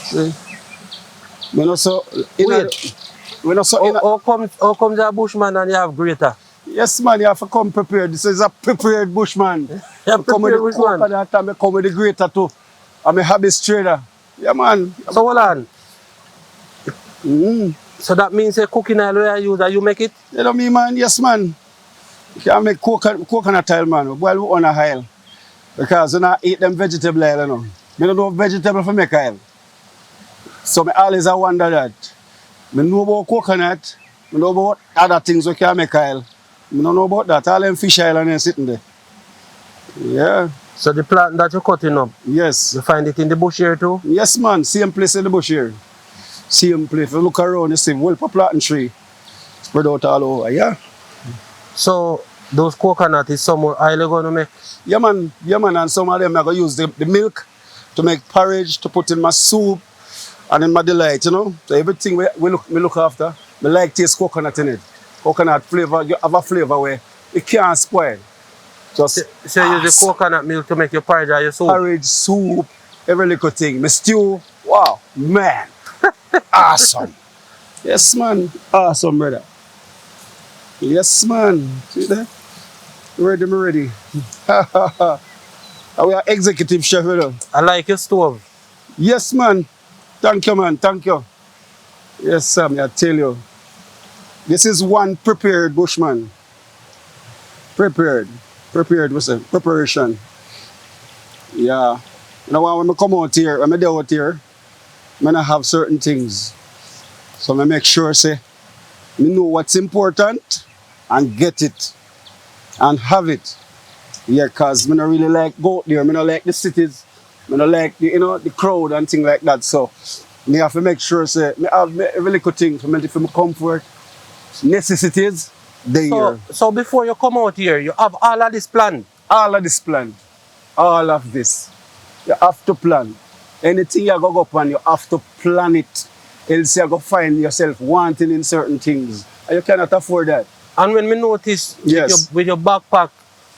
See? We not so in a, Wait, we not so in a, how come the Bushman and you have greater? yes man, you have to come prepared. This is a prepared bushman. You I come with prepare the Bushman. coconut and I come with the grater too. I'm a habit trader. Yeah man. So hold on. Mm. So that means the cooking oil where you use that you make it? You know me man, yes man. You can make coconut oil man. Boil we on a oil. Because you not eat them vegetable oil, you know. I don't know vegetable for make oil. So I always I wonder that. I know about coconut, I know about other things we can make oil. I don't know about that. All them fish oil and then sitting there. Yeah. So the plant that you're cutting up, Yes. you find it in the bush here too? Yes man, same place in the bush here. Same place. If you look around, you see whole planting tree spread out all over. Yeah. So those coconut is some more oil you're gonna make? Yeah man, and some of them I go use the milk to make porridge, to put in my soup and in my delight, you know. So everything we look after. I like taste coconut in it. Coconut flavor, you have a flavor where it can't spoil. Just So you use the coconut milk to make your porridge or your soup? porridge, soup, every little thing. My stew, wow, man. Awesome. Yes man, awesome brother. Yes man. See that? Ready, me ready. We are executive chef, you know. I like your stove. Yes, man. Thank you, man. Thank you. Yes, Sam, I tell you. This is one prepared bushman. Prepared. Prepared, what's it? Preparation. Yeah. You know, when I come out here, when I do out here, I have certain things. So I make sure, say, me know what's important and get it and have it. Yeah, because I don't really like go out there. I don't like the cities. I don't like the, you know, the crowd and things like that. So I have to make sure say I have every little thing for my comfort, necessities, they here. So before you come out here, you have all of this planned? All of this plan. All of this. You have to plan. Anything you go up on, you have to plan it. Else you go find yourself wanting in certain things. And you cannot afford that. And when we notice Yes. with your backpack,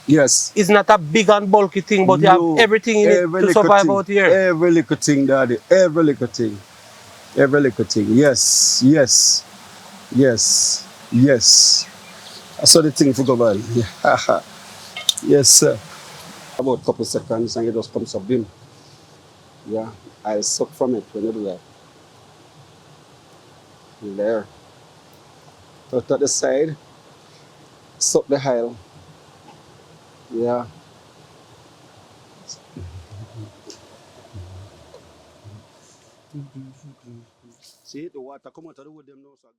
Yes. it's not a big and bulky thing, but you have everything in it to survive out here. Every little thing, Daddy. Every little thing. Every little thing. Yes. Yes. Yes. Yes. I saw the thing for go by. Yes, sir. About a couple seconds and it just comes up dim. Yeah. I'll suck from it when you do that. There. Put at the side. Suck the hile. Yeah. See, the water come out of the wood them now, so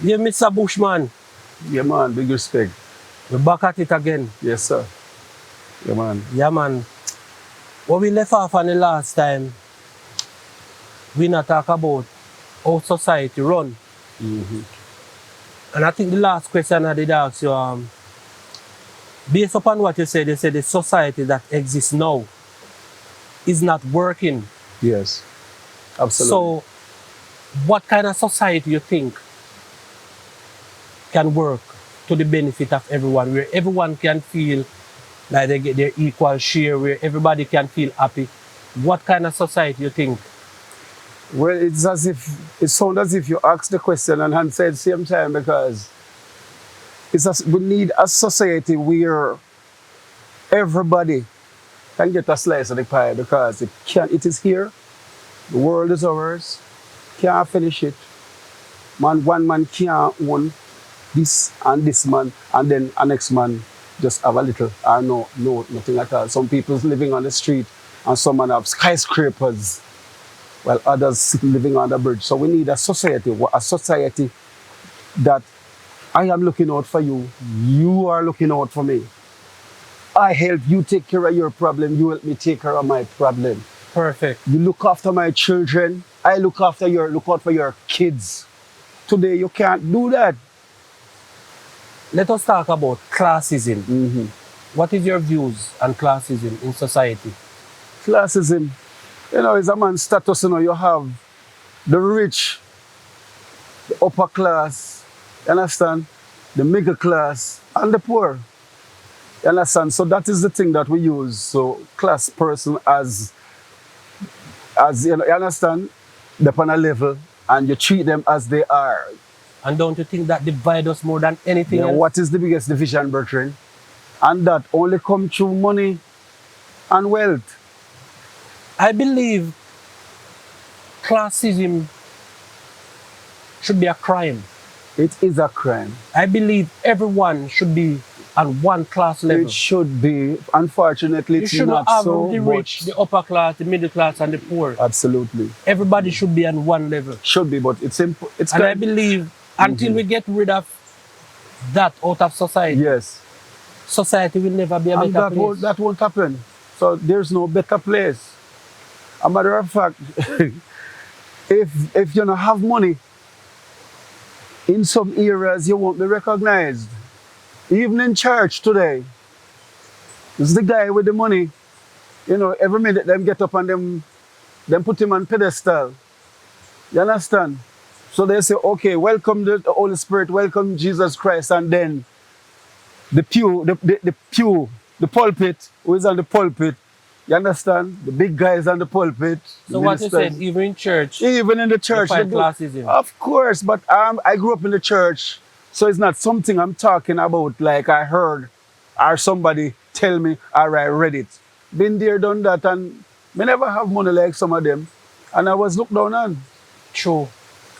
Yeah, Mr. Bushman, yeah, man, big respect. we're back at it again. Yes, sir. Yeah, man. Yeah, man. What we left off on the last time, we not talk about how society run. And I think the last question I did ask you, based upon what you said the society that exists now is not working. Yes. Absolutely. So, what kind of society you think can work to the benefit of everyone, where everyone can feel like they get their equal share, where everybody can feel happy, what kind of society you think? Well, it's as if it sounds as if you asked the question and answered at the same time, because we need a society where everybody can get a slice of the pie, because it is here. The world is ours. Can't finish it. One man can't own this and this man, and then a next man just have a little or nothing at all. Some people's living on the street, and some man have skyscrapers, while others living on the bridge. So we need a society that I am looking out for you, you are looking out for me. I help you take care of your problem, you help me take care of my problem. Perfect. You look after my children, I look out for your kids. Today you can't do that. Let us talk about classism. Mm-hmm. What is your views on classism in society? Classism, is a man's status. You have the rich, the upper class, you understand? The middle class, and the poor. You understand? So that is the thing that we use. So class person as you understand, they're on a level, and you treat them as they are. And don't you think that divides us more than anything else? What is the biggest division, brethren? And that only comes through money and wealth. I believe classism should be a crime. It is a crime. I believe everyone should be on one class level. It should be. Unfortunately, it's not so. You should have the rich, the upper class, the middle class, and the poor. Absolutely. Everybody should be on one level. Should be, but it's and I believe until we get rid of that out of society, yes, society will never be a better place. That won't happen. So there's no better place. A matter of fact, if you don't have money, in some areas you won't be recognized. Even in church today, it's the guy with the money. Every minute them get up and them put him on pedestal. You understand? So they say, okay, welcome the Holy Spirit, welcome Jesus Christ, and then the pulpit, who is on the pulpit, you understand? The big guys on the pulpit. So what you said, even in church? Even in the church. Classism. Of course, but I grew up in the church, so it's not something I'm talking about like I heard or somebody tell me or I read it. Been there, done that, and we never have money like some of them. And I was looked down on. True.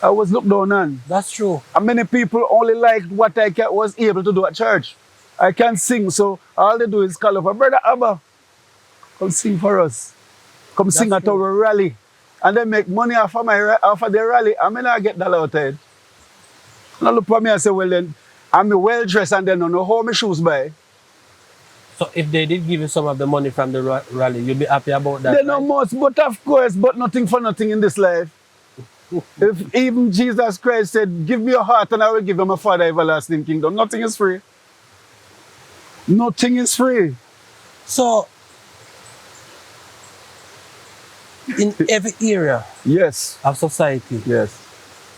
I was looked down on. That's true. And many people only liked what I was able to do at church. I can't sing, so all they do is call up, Brother Abba, come sing for us. Come sing at our rally. And they make money off of their rally. I mean, I get that out of it. And I look at me and say, well then, I'm well dressed and they don't know how my shoes buy. So if they did give you some of the money from the rally, you'd be happy about that? They know most, but of course, but nothing for nothing in this life. If even Jesus Christ said, give me your heart and I will give you my Father everlasting kingdom. Nothing is free. Nothing is free. So, in every area yes, of society, yes,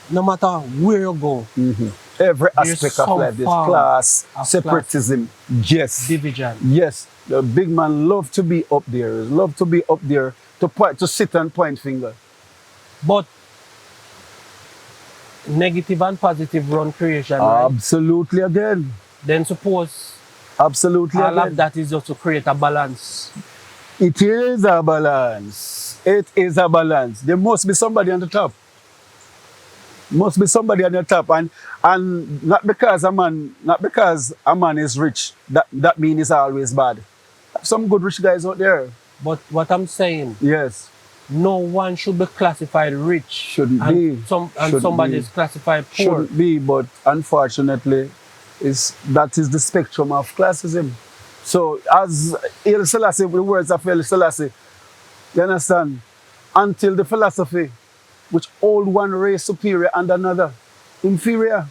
no matter where you go, every aspect of life, this class, separatism, yes, division. Yes, the big man love to be up there, love to be up there to sit and point finger. But negative and positive run creation, right? Absolutely again. Then suppose absolutely all again. of that is just to create a balance. It is a balance. It is a balance. There must be somebody on the top. Must be somebody on the top, and not because a man is rich, that means it's always bad. Some good rich guys out there. But what I'm saying, yes, no one should be classified rich. Shouldn't and be. Somebody is classified poor. Shouldn't be, but unfortunately, that is the spectrum of classism. So as Haile Selassie, the words of Haile Selassie, you understand? Until the philosophy which hold one race superior and another inferior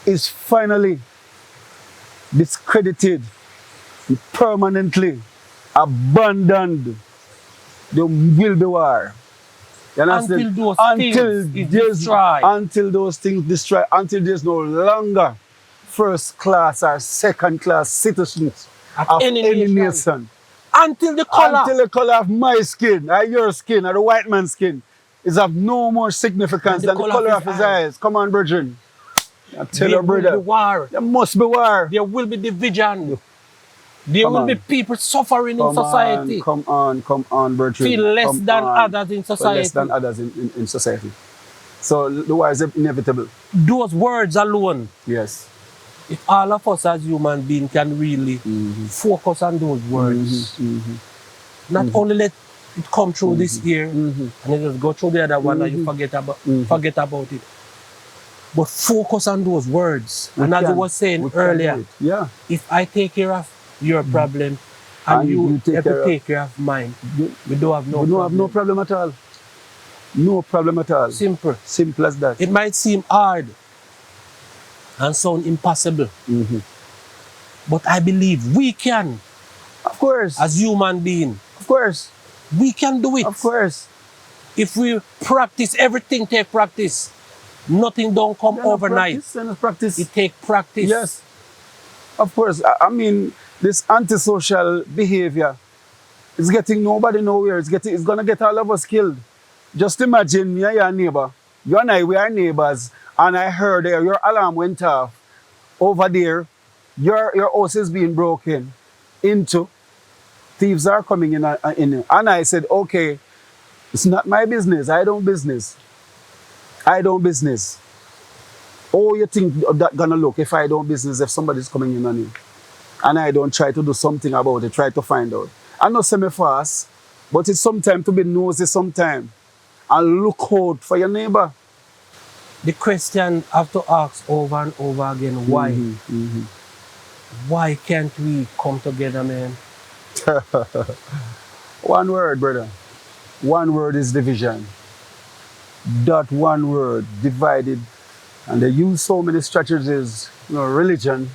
is finally discredited, permanently abandoned, there will be war. You understand? Until those things destroy. Until those things destroy, until there's no longer first class or second class citizens of any any nation. nation. Until the color. Until the color of my skin, or your skin, or the white man's skin is of no more significance than the color of his eyes. Come on, brethren. I tell There you, brother. will be war. There must be war. There will be division. There Come will be on. people suffering in society. Come on, brethren. Feel less Come than on. others in Feel society. less than others in society. So the war is inevitable. Those words alone, Yes. if all of us as human beings can really focus on those words, not only let it come through this ear and then just go through the other one and you forget about it. But focus on those words. And as I was saying earlier, if I take care of your problem and you have to take care of mine, we don't have no problem. have no problem at all. No problem at all. Simple. Simple as that. It might seem hard and sound impossible. But I believe we can. Of course. As human beings. Of course. We can do it. Of course. If we practice, everything take practice. Nothing don't come overnight. Practice. It take practice. Yes. Of course. I mean, this antisocial behavior is getting nobody nowhere. It's going to get all of us killed. Just imagine you're your neighbor. You and I, we are neighbors. And I heard your alarm went off. Over there, your house is being broken into. Thieves are coming in. And I said, okay, it's not my business. I don't business. Oh, you think that gonna look if I don't business if somebody's coming in on you? And I don't try to do something about it, try to find out. I know say me fast, but it's sometimes to be nosy sometime. And look out for your neighbor. The question I have to ask over and over again, why? Why can't we come together, man? One word, brother. One word is division. That one word, divided. And they use so many strategies, religion,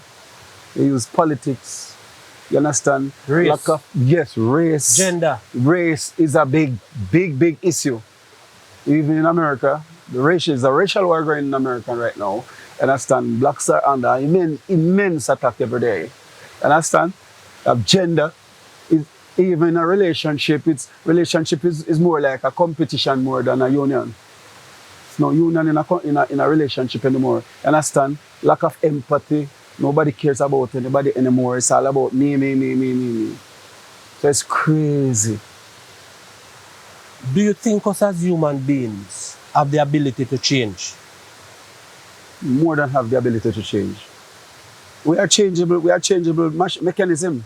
they use politics, you understand? Race. Race. Gender. Race is a big issue. Even in America, there's a racial war going in America right now. You understand? Blacks are under immense attack every day. You understand? Gender. Even a relationship, relationship is more like a competition more than a union. It's no union in a relationship anymore. You understand? Lack of empathy. Nobody cares about anybody anymore. It's all about me. So it's crazy. Do you think us as human beings have the ability to change? More than have the ability to change. We are changeable mechanism.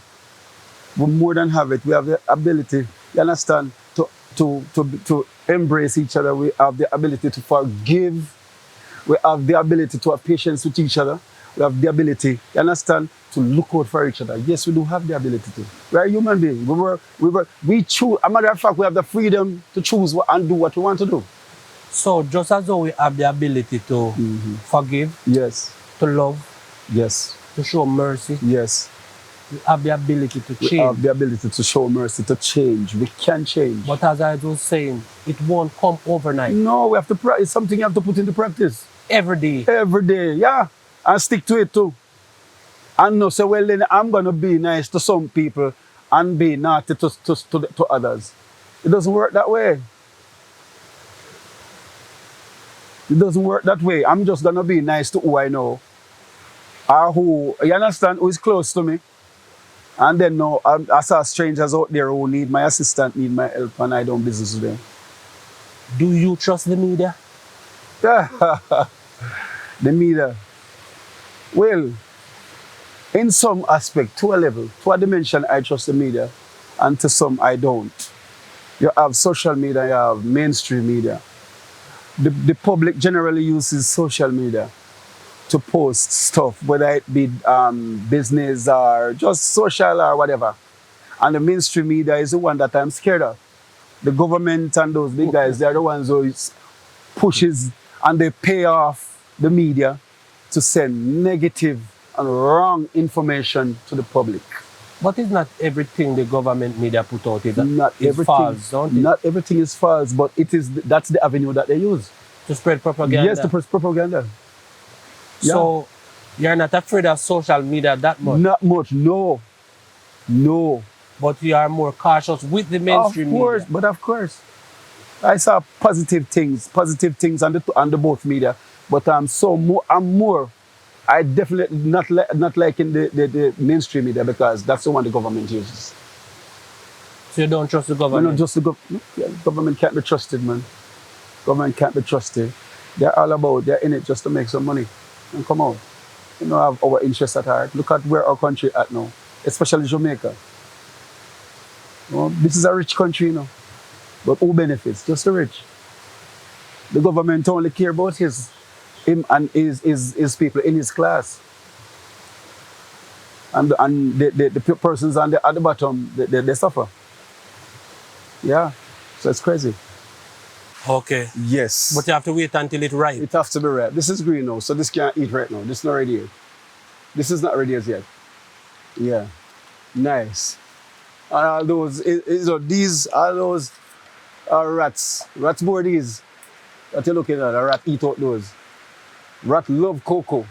We more than have it. We have the ability, you understand, to embrace each other. We have the ability to forgive. We have the ability to have patience with each other. We have the ability, you understand, to look out for each other. Yes, we do have the ability to. We are human beings. We choose. As a matter of fact, we have the freedom to choose and do what we want to do. So just as though we have the ability to forgive, yes, to love, yes, to show mercy, yes, we have the ability to change. We have the ability to show mercy, to change. We can change. But as I was saying, it won't come overnight. No, we have to practice. It's something you have to put into practice. Every day. Every day, yeah. And stick to it too. And no say, well, then I'm going to be nice to some people and be naughty to others. It doesn't work that way. It doesn't work that way. I'm just going to be nice to who I know. Or who, you understand, who is close to me. And then no, I saw strangers out there who need my assistance, need my help, and I don't business with them. Do you trust the media? The media. Well, in some aspect, to a level, to a dimension, I trust the media, and to some, I don't. You have social media, you have mainstream media. The public generally uses social media to post stuff, whether it be business or just social or whatever. And the mainstream media is the one that I'm scared of. The government and those big guys, they're the ones who pushes and they pay off the media to send negative and wrong information to the public. But it's not everything the government media put out is false, don't it? Not everything is false, but that's the avenue that they use. To spread propaganda? Yes, to spread propaganda. So, You're not afraid of social media that much, Not much, no. No. but you are more cautious with the mainstream Of course, media. but of course. I saw positive things on the both media, but I definitely not liking the mainstream media because that's the one the government uses. So you don't trust the You know, government. just government can't be trusted, man. Government can't be trusted. They're in it just to make some money and come out. You know, have our interests at heart. Look at where our country at now, especially Jamaica. You know, this is a rich country, you know, but who benefits? Just the rich. The government only care about him and his people in his class. And the persons at the bottom, they suffer. Yeah, so it's crazy. Okay. Yes. But you have to wait until it ripe. It has to be ripe. This is green now, so this can't eat right now. This is not ready yet. This is not ready as yet. Yeah, nice. And all those, all those are rats. Rats more these that you're looking at. A rat eat out those. Rat love cocoa.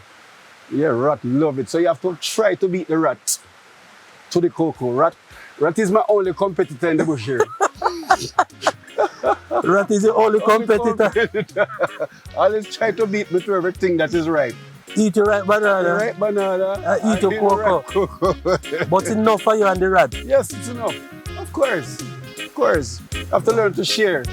Yeah, rat love it. So you have to try to beat the rat to the cocoa. Rat is my only competitor in the bush here. Rat is the only competitor. Always try to beat me to everything that is right. Eat your right banana. The right banana. Eat your and the right cocoa. cocoa. But enough for you and the rat. Yes, it's enough. Of course. Of course. You have to learn to share.